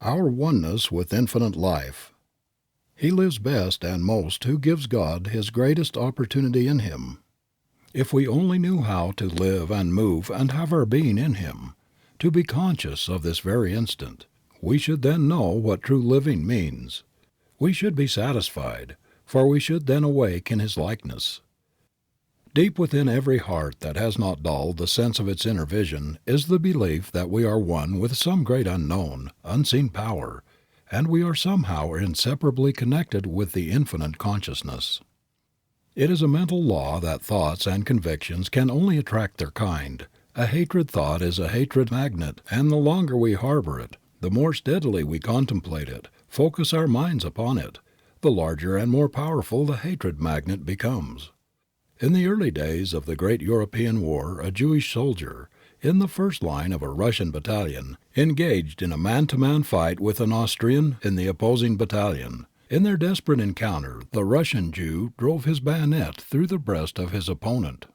Our oneness with infinite life. He lives best and most who gives God his greatest opportunity in him. If we only knew how to live and move and have our being in him, to be conscious of this very instant, we should then know what true living means. We should be satisfied, for we should then awake in his likeness. Deep within every heart that has not dulled the sense of its inner vision is the belief that we are one with some great unknown, unseen power, and we are somehow inseparably connected with the infinite consciousness. It is a mental law that thoughts and convictions can only attract their kind. A hatred thought is a hatred magnet, and the longer we harbor it, the more steadily we contemplate it, focus our minds upon it, the larger and more powerful the hatred magnet becomes. In the early days of the great European war a Jewish soldier, in the first line of a Russian battalion, engaged in a man-to-man fight with an Austrian in the opposing battalion. In their desperate encounter the Russian Jew drove his bayonet through the breast of his opponent.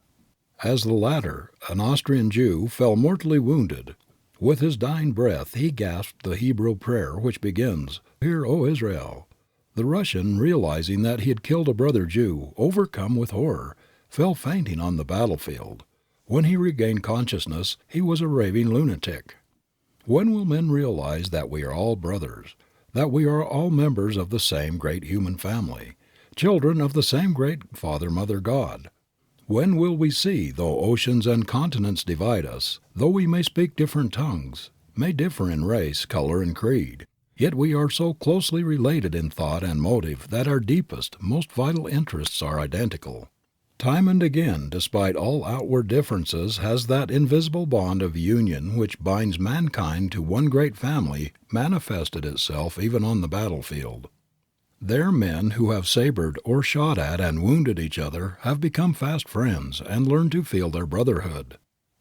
As the latter, an Austrian Jew, fell mortally wounded, with his dying breath he gasped the Hebrew prayer which begins, "Hear, O Israel." The Russian, realizing that he had killed a brother Jew, overcome with horror, fell fainting on the battlefield. When he regained consciousness he was a raving lunatic. When will men realize that we are all brothers, that we are all members of the same great human family, children of the same great Father Mother God? When will we see, though oceans and continents divide us, though we may speak different tongues, may differ in race, color, and creed, yet we are so closely related in thought and motive that our deepest, most vital interests are identical. Time and again, despite all outward differences, has that invisible bond of union which binds mankind to one great family manifested itself even on the battlefield. There men who have sabered or shot at and wounded each other have become fast friends and learned to feel their brotherhood.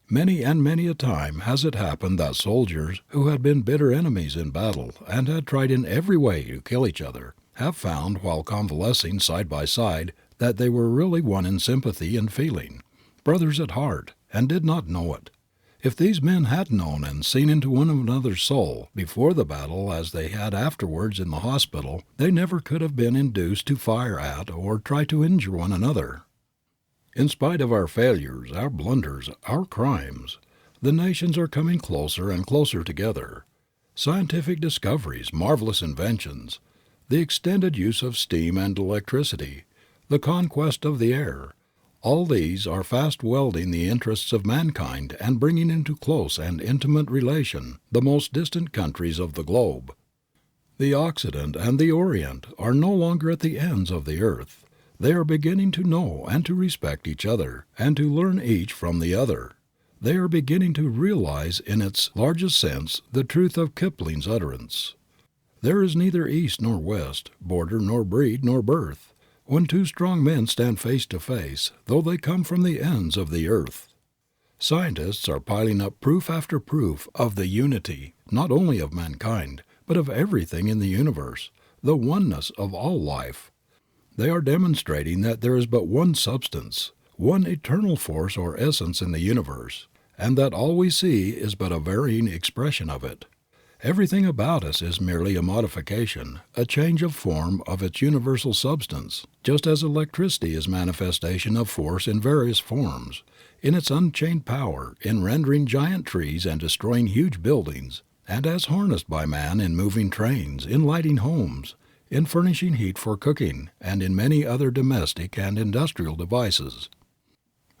Many and many a time has it happened that soldiers who had been bitter enemies in battle and had tried in every way to kill each other have found while convalescing side by side that they were really one in sympathy and feeling, brothers at heart, and did not know it. If these men had known and seen into one another's soul before the battle as they had afterwards in the hospital, they never could have been induced to fire at or try to injure one another. In spite of our failures, our blunders, our crimes, the nations are coming closer and closer together. Scientific discoveries, marvelous inventions, the extended use of steam and electricity, the conquest of the air, all these are fast welding the interests of mankind and bringing into close and intimate relation the most distant countries of the globe. The Occident and the Orient are no longer at the ends of the earth. They are beginning to know and to respect each other and to learn each from the other. They are beginning to realize in its largest sense the truth of Kipling's utterance. There is neither east nor west, border nor breed nor birth, when two strong men stand face to face, though they come from the ends of the earth. Scientists are piling up proof after proof of the unity, not only of mankind, but of everything in the universe, the oneness of all life. They are demonstrating that there is but one substance, one eternal force or essence in the universe, and that all we see is but a varying expression of it. Everything about us is merely a modification, a change of form of its universal substance, just as electricity is manifestation of force in various forms, in its unchained power in rendering giant trees and destroying huge buildings, and as harnessed by man in moving trains, in lighting homes, in furnishing heat for cooking, and in many other domestic and industrial devices.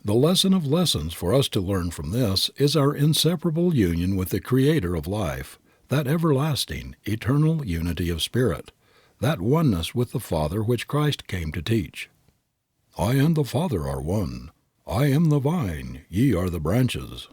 The lesson of lessons for us to learn from this is our inseparable union with the Creator of life, that everlasting, eternal unity of spirit, that oneness with the Father which Christ came to teach. I and the Father are one. I am the vine, ye are the branches.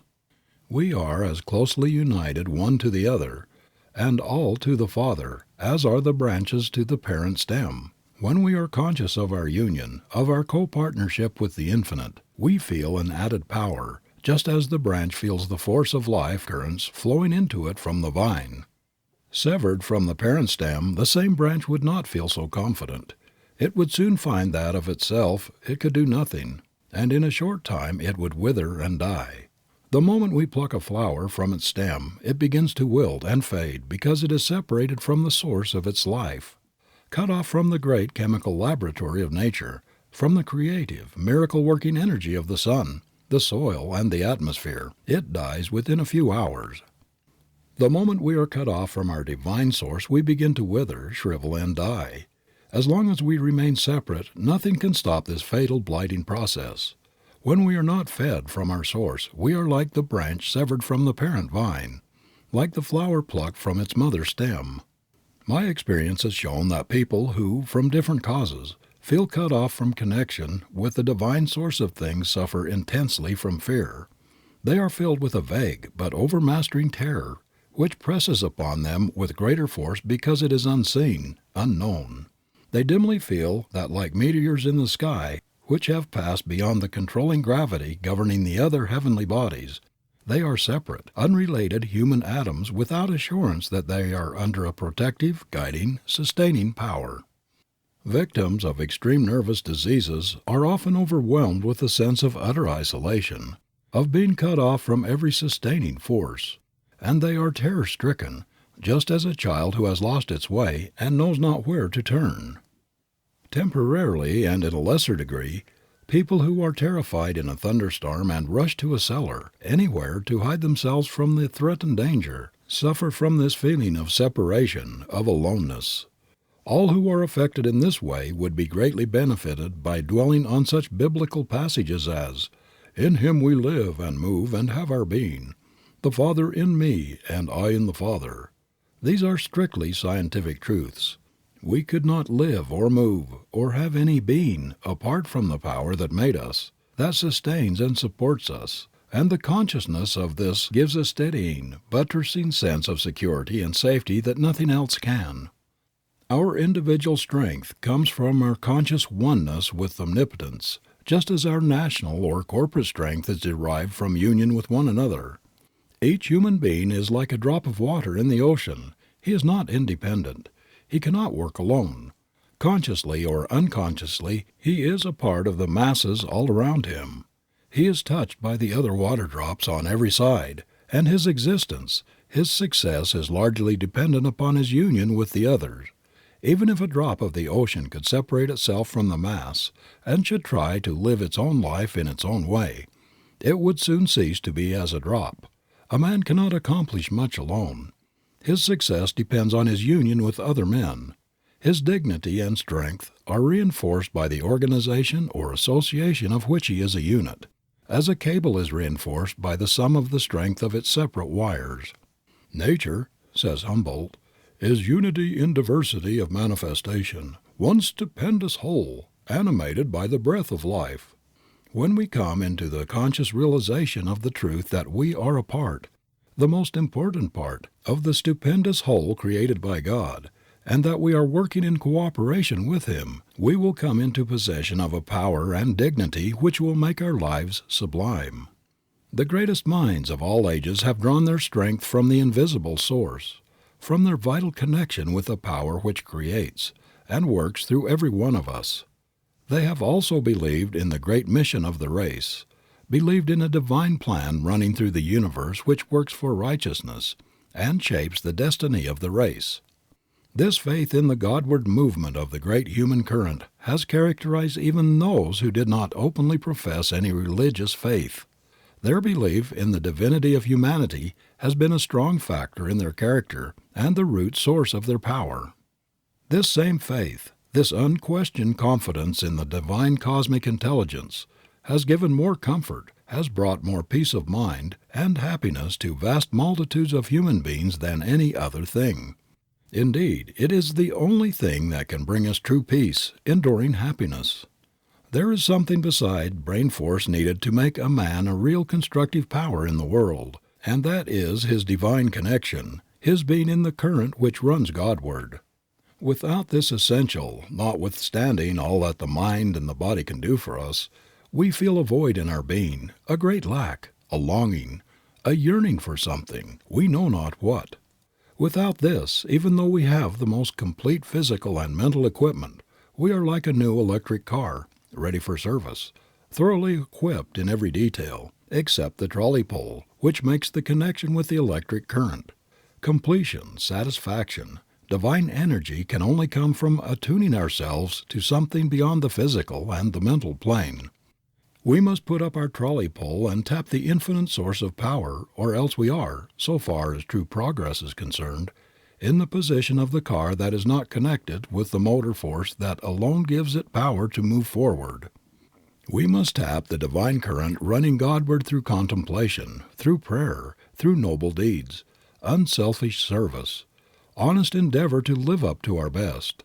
We are as closely united one to the other, and all to the Father, as are the branches to the parent stem. When we are conscious of our union, of our co-partnership with the Infinite, we feel an added power, just as the branch feels the force of life currents flowing into it from the vine. Severed from the parent stem, the same branch would not feel so confident. It would soon find that of itself it could do nothing, and in a short time it would wither and die. The moment we pluck a flower from its stem, it begins to wilt and fade because it is separated from the source of its life. Cut off from the great chemical laboratory of nature, from the creative, miracle-working energy of the sun, the soil, and the atmosphere, it dies within a few hours. The moment we are cut off from our divine source we begin to wither, shrivel, and die. As long as we remain separate, nothing can stop this fatal blighting process. When we are not fed from our source, we are like the branch severed from the parent vine, like the flower plucked from its mother stem. My experience has shown that people who, from different causes, feel cut off from connection with the divine source of things suffer intensely from fear. They are filled with a vague but overmastering terror, which presses upon them with greater force because it is unseen, unknown. They dimly feel that like meteors in the sky, which have passed beyond the controlling gravity governing the other heavenly bodies, they are separate, unrelated human atoms without assurance that they are under a protective, guiding, sustaining power. Victims of extreme nervous diseases are often overwhelmed with a sense of utter isolation, of being cut off from every sustaining force, and they are terror-stricken, just as a child who has lost its way and knows not where to turn. Temporarily, and in a lesser degree, people who are terrified in a thunderstorm and rush to a cellar, anywhere, to hide themselves from the threatened danger, suffer from this feeling of separation, of aloneness. All who are affected in this way would be greatly benefited by dwelling on such biblical passages as, "In Him we live and move and have our being," "The Father in me and I in the Father." These are strictly scientific truths. We could not live or move or have any being apart from the power that made us, that sustains and supports us, and the consciousness of this gives a steadying, buttressing sense of security and safety that nothing else can. Our individual strength comes from our conscious oneness with Omnipotence, just as our national or corporate strength is derived from union with one another. Each human being is like a drop of water in the ocean. He is not independent. He cannot work alone. Consciously or unconsciously, he is a part of the masses all around him. He is touched by the other water drops on every side, and his existence, his success is largely dependent upon his union with the others. Even if a drop of the ocean could separate itself from the mass and should try to live its own life in its own way, it would soon cease to be as a drop. A man cannot accomplish much alone. His success depends on his union with other men. His dignity and strength are reinforced by the organization or association of which he is a unit, as a cable is reinforced by the sum of the strength of its separate wires. Nature, says Humboldt, is unity in diversity of manifestation, one stupendous whole, animated by the breath of life. When we come into the conscious realization of the truth that we are a part, the most important part, of the stupendous whole created by God, and that we are working in cooperation with Him, we will come into possession of a power and dignity which will make our lives sublime. The greatest minds of all ages have drawn their strength from the invisible source, from their vital connection with the power which creates and works through every one of us. They have also believed in the great mission of the race, believed in a divine plan running through the universe which works for righteousness and shapes the destiny of the race. This faith in the Godward movement of the great human current has characterized even those who did not openly profess any religious faith. Their belief in the divinity of humanity has been a strong factor in their character and the root source of their power. This same faith, this unquestioned confidence in the divine cosmic intelligence, has given more comfort, has brought more peace of mind and happiness to vast multitudes of human beings than any other thing. Indeed, it is the only thing that can bring us true peace, enduring happiness. There is something beside brain force needed to make a man a real constructive power in the world, and that is his divine connection, his being in the current which runs Godward. Without this essential, notwithstanding all that the mind and the body can do for us, we feel a void in our being, a great lack, a longing, a yearning for something, we know not what. Without this, even though we have the most complete physical and mental equipment, we are like a new electric car, ready for service, thoroughly equipped in every detail, except the trolley pole, which makes the connection with the electric current. Completion, satisfaction, divine energy can only come from attuning ourselves to something beyond the physical and the mental plane. We must put up our trolley pole and tap the infinite source of power, or else we are, so far as true progress is concerned, in the position of the car that is not connected with the motor force that alone gives it power to move forward. We must tap the divine current running Godward through contemplation, through prayer, through noble deeds, unselfish service, honest endeavor to live up to our best.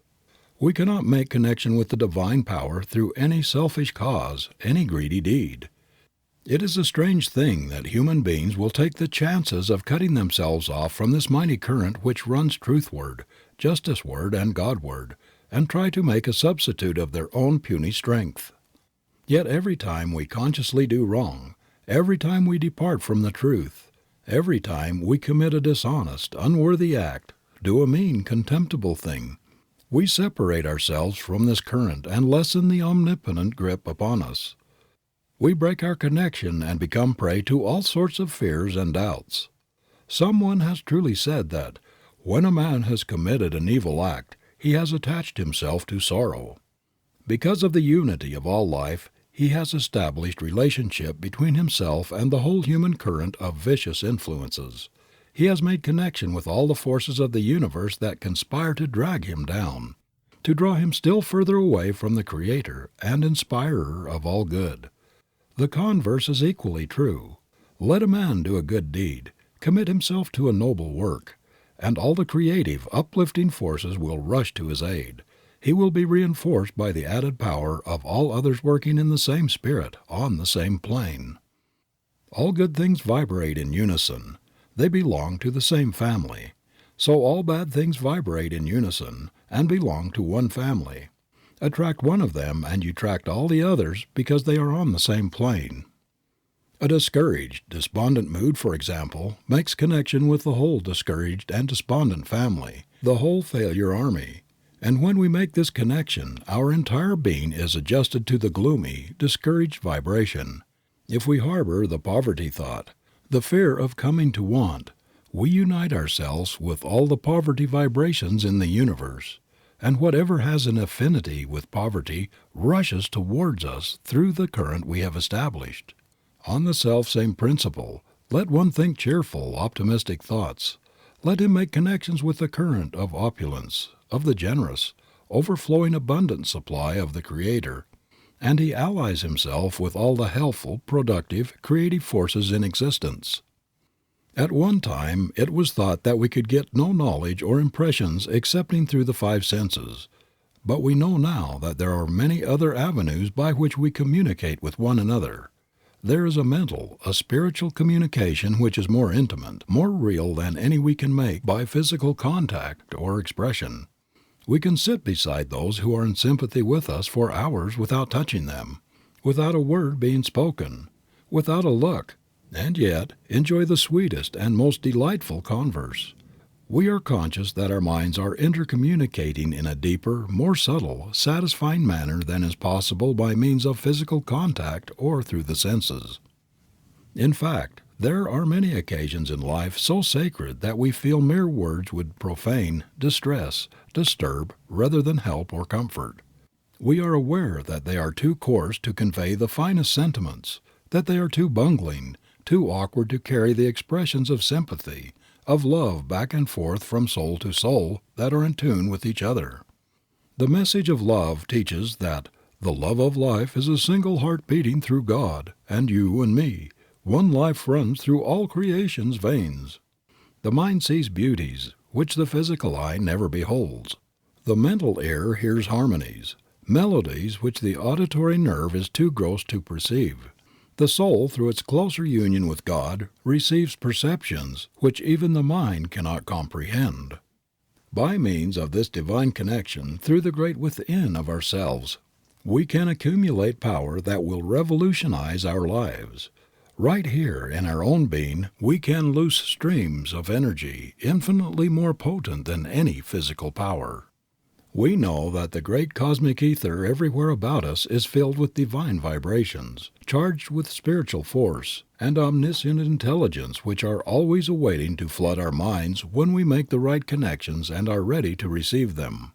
We cannot make connection with the divine power through any selfish cause, any greedy deed. It is a strange thing that human beings will take the chances of cutting themselves off from this mighty current which runs truthward, justiceward, and Godward, and try to make a substitute of their own puny strength. Yet every time we consciously do wrong, every time we depart from the truth, every time we commit a dishonest, unworthy act, do a mean, contemptible thing, we separate ourselves from this current and lessen the omnipotent grip upon us. We break our connection and become prey to all sorts of fears and doubts. Someone has truly said that, when a man has committed an evil act, he has attached himself to sorrow. Because of the unity of all life, he has established relationship between himself and the whole human current of vicious influences. He has made connection with all the forces of the universe that conspire to drag him down, to draw him still further away from the Creator and Inspirer of all good. The converse is equally true. Let a man do a good deed, commit himself to a noble work, and all the creative, uplifting forces will rush to his aid. He will be reinforced by the added power of all others working in the same spirit, on the same plane. All good things vibrate in unison. They belong to the same family. So all bad things vibrate in unison and belong to one family. Attract one of them and you attract all the others because they are on the same plane. A discouraged, despondent mood, for example, makes connection with the whole discouraged and despondent family, the whole failure army. And when we make this connection, our entire being is adjusted to the gloomy, discouraged vibration. If we harbor the poverty thought, the fear of coming to want, we unite ourselves with all the poverty vibrations in the universe, and whatever has an affinity with poverty rushes towards us through the current we have established. On the self-same principle, let one think cheerful, optimistic thoughts. Let him make connections with the current of opulence, of the generous, overflowing abundant supply of the Creator, and he allies himself with all the healthful, productive, creative forces in existence. At one time it was thought that we could get no knowledge or impressions excepting through the five senses, but we know now that there are many other avenues by which we communicate with one another. There is a mental, a spiritual communication which is more intimate, more real than any we can make by physical contact or expression. We can sit beside those who are in sympathy with us for hours without touching them, without a word being spoken, without a look, and yet enjoy the sweetest and most delightful converse. We are conscious that our minds are intercommunicating in a deeper, more subtle, satisfying manner than is possible by means of physical contact or through the senses. In fact, there are many occasions in life so sacred that we feel mere words would profane, distress, disturb, rather than help or comfort. We are aware that they are too coarse to convey the finest sentiments, that they are too bungling, too awkward to carry the expressions of sympathy, of love back and forth from soul to soul that are in tune with each other. The message of love teaches that the love of life is a single heart beating through God and you and me. One life runs through all creation's veins. The mind sees beauties which the physical eye never beholds. The mental ear hears harmonies, melodies which the auditory nerve is too gross to perceive. The soul, through its closer union with God, receives perceptions which even the mind cannot comprehend. By means of this divine connection through the great within of ourselves, we can accumulate power that will revolutionize our lives. Right here in our own being we can loose streams of energy infinitely more potent than any physical power. We know that the great cosmic ether everywhere about us is filled with divine vibrations, charged with spiritual force, and omniscient intelligence which are always awaiting to flood our minds when we make the right connections and are ready to receive them.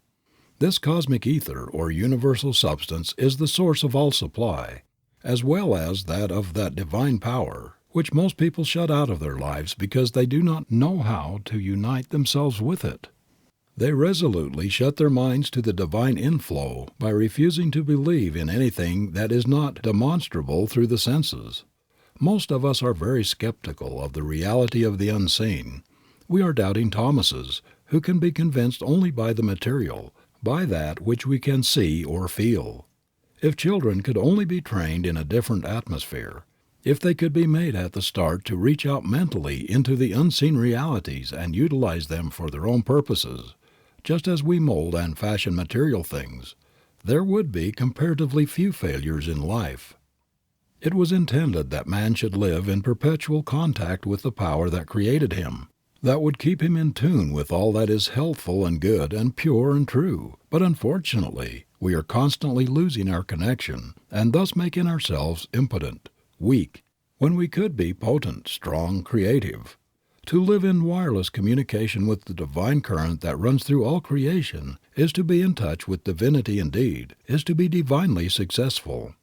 This cosmic ether or universal substance is the source of all supply, as well as that of that divine power, which most people shut out of their lives because they do not know how to unite themselves with it. They resolutely shut their minds to the divine inflow by refusing to believe in anything that is not demonstrable through the senses. Most of us are very skeptical of the reality of the unseen. We are doubting Thomases, who can be convinced only by the material, by that which we can see or feel. If children could only be trained in a different atmosphere, if they could be made at the start to reach out mentally into the unseen realities and utilize them for their own purposes, just as we mold and fashion material things, there would be comparatively few failures in life. It was intended that man should live in perpetual contact with the power that created him, that would keep him in tune with all that is healthful and good and pure and true. But unfortunately, we are constantly losing our connection and thus making ourselves impotent, weak, when we could be potent, strong, creative. To live in wireless communication with the divine current that runs through all creation is to be in touch with divinity indeed, is to be divinely successful.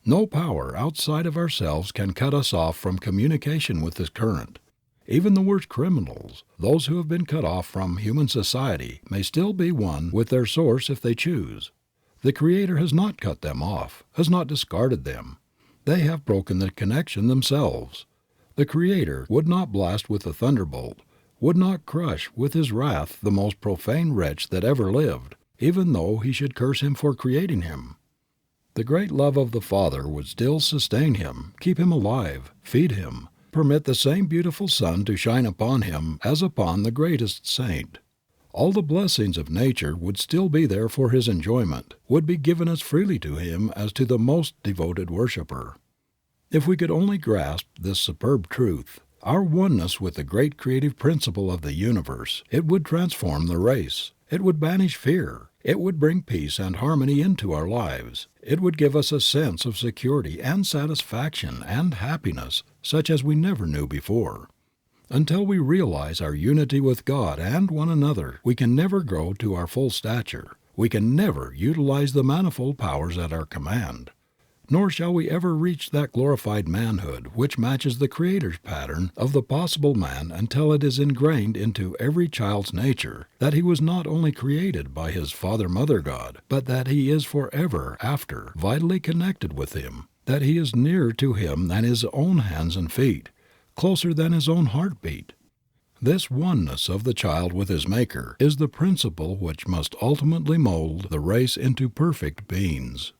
No power outside of ourselves can cut us off from communication with this current. Even the worst criminals, those who have been cut off from human society, may still be one with their source if they choose. The Creator has not cut them off, has not discarded them. They have broken the connection themselves. The Creator would not blast with a thunderbolt, would not crush with His wrath the most profane wretch that ever lived, even though He should curse him for creating him. The great love of the Father would still sustain him, keep him alive, feed him, permit the same beautiful sun to shine upon him as upon the greatest saint. All the blessings of nature would still be there for his enjoyment, would be given as freely to him as to the most devoted worshiper. If we could only grasp this superb truth, our oneness with the great creative principle of the universe, it would transform the race. It would banish fear. It would bring peace and harmony into our lives. It would give us a sense of security and satisfaction and happiness such as we never knew before. Until we realize our unity with God and one another, we can never grow to our full stature. We can never utilize the manifold powers at our command. Nor shall we ever reach that glorified manhood which matches the Creator's pattern of the possible man until it is ingrained into every child's nature that he was not only created by his Father-Mother God, but that he is forever after vitally connected with Him, that he is nearer to Him than his own hands and feet, closer than his own heartbeat. This oneness of the child with his Maker is the principle which must ultimately mold the race into perfect beings.